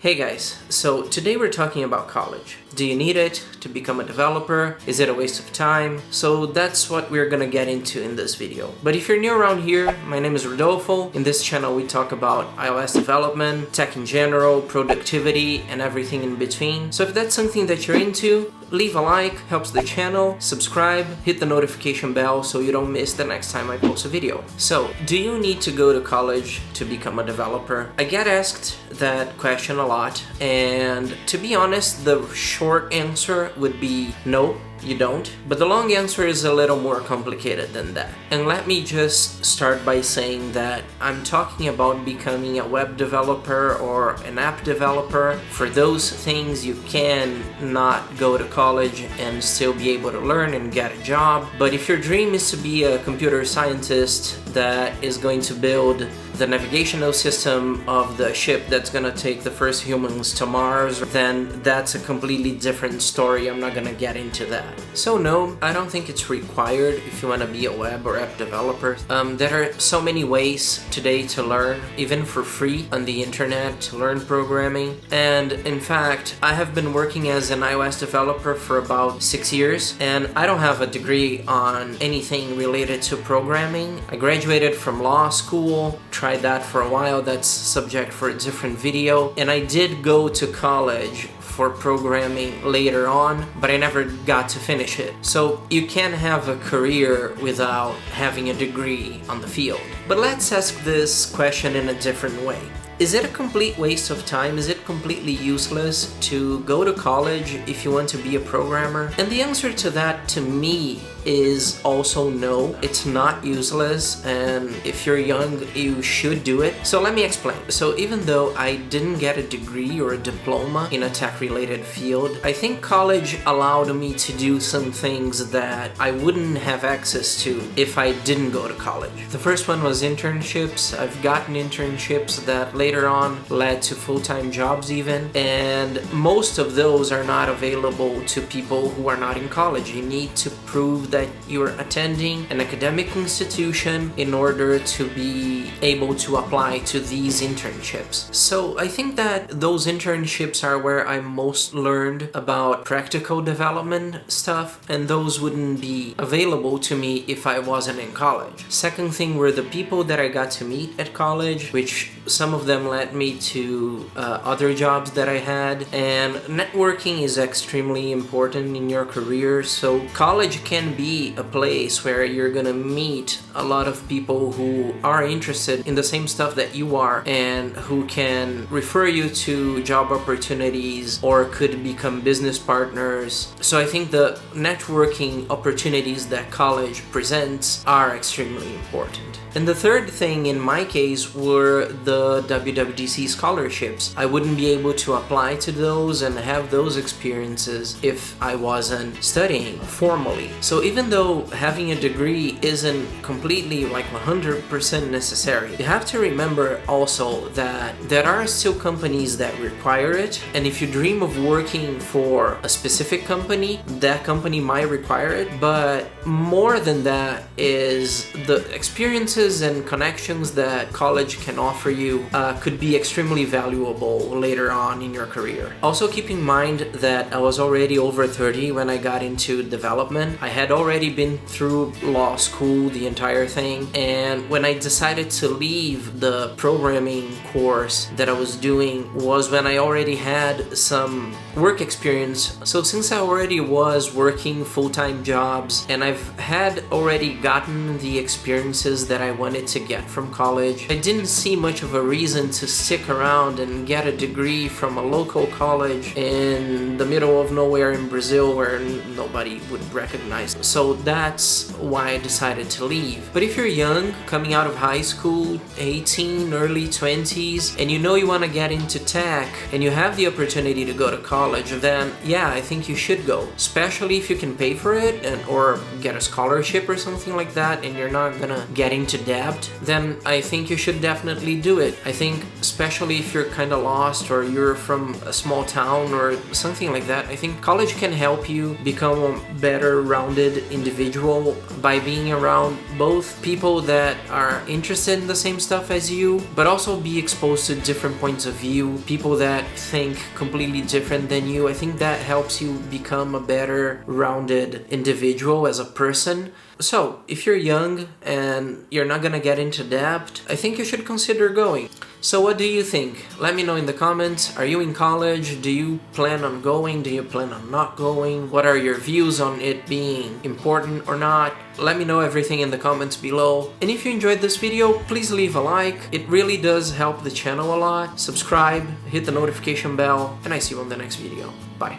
Hey guys, so today we're talking about college. Do you need it to become a developer? Is it a waste of time? So that's what we're gonna get into in this video. But if you're new around here, my name is Rodolfo. In this channel we talk about iOS development, tech in general, productivity, and everything in between. So if that's something that you're into, leave a like, helps the channel, subscribe, hit the notification bell so you don't miss the next time I post a video. So, do you need to go to college to become a developer? I get asked that question a lot, and to be honest, the short answer would be no. You don't. But the long answer is a little more complicated than that. And let me just start by saying that I'm talking about becoming a web developer or an app developer. For those things, you can not go to college and still be able to learn and get a job. But if your dream is to be a computer scientist that is going to build the navigational system of the ship that's gonna take the first humans to Mars, then that's a completely different story. I'm not gonna get into that. So no, I don't think it's required if you wanna be a web or app developer. There are so many ways today to learn, even for free on the internet, to learn programming. And in fact, I have been working as an iOS developer for about 6 years, and I don't have a degree on anything related to programming. I graduated from law school, tried that for a while. That's subject for a different video. And I did go to college for programming later on, but I never got to finish it. So you can have a career without having a degree on the field. But let's ask this question in a different way. Is it a complete waste of time? Is it completely useless to go to college if you want to be a programmer? And the answer to that, to me, is also no. It's not useless, and if you're young, you should do it. So let me explain. So even though I didn't get a degree or a diploma in a tech-related field, I think college allowed me to do some things that I wouldn't have access to if I didn't go to college. The first one was internships. I've gotten internships that later on led to full-time jobs even, and most of those are not available to people who are not in college. You need to prove that you're attending an academic institution in order to be able to apply to these internships. So I think that those internships are where I most learned about practical development stuff, and those wouldn't be available to me if I wasn't in college. Second thing were the people that I got to meet at college, which some of them led me to other jobs that I had, and networking is extremely important in your career. So college can be a place where you're gonna meet a lot of people who are interested in the same stuff that you are and who can refer you to job opportunities or could become business partners. So I think the networking opportunities that college presents are extremely important. And the third thing in my case were the WWDC scholarships. I wouldn't be able to apply to those and have those experiences if I wasn't studying formally. So even though having a degree isn't completely like 100% necessary, you have to remember also that there are still companies that require it. And if you dream of working for a specific company, that company might require it. But more than that is the experiences and connections that college can offer you could be extremely valuable later on in your career. Also keep in mind that I was already over 30 when I got into development. I had already been through law school, the entire thing, and when I decided to leave the programming course that I was doing was when I already had some work experience. So since I already was working full-time jobs and I've had already gotten the experiences that I wanted to get from college, I didn't see much of a reason to stick around and get a degree from a local college in the middle of nowhere in Brazil where nobody would recognize me. So that's why I decided to leave. But if you're young, coming out of high school, 18, early 20s, and you know you want to get into tech and you have the opportunity to go to college, then yeah, I think you should go, especially if you can pay for it or get a scholarship or something like that and you're not gonna get into debt, then I think you should definitely do it. I think especially if you're kind of lost or you're from a small town or something like that, I think college can help you become a better rounded individual by being around both people that are interested in the same stuff as you, but also be exposed to different points of view, people that think completely different than you. I think that helps you become a better rounded individual as a person. So, if you're young and you're not gonna get into debt, I think you should consider going. So what do you think? Let me know in the comments. Are you in college? Do you plan on going? Do you plan on not going? What are your views on it being important or not? Let me know everything in the comments below. And if you enjoyed this video, please leave a like. It really does help the channel a lot. Subscribe, hit the notification bell, and I see you on the next video. Bye.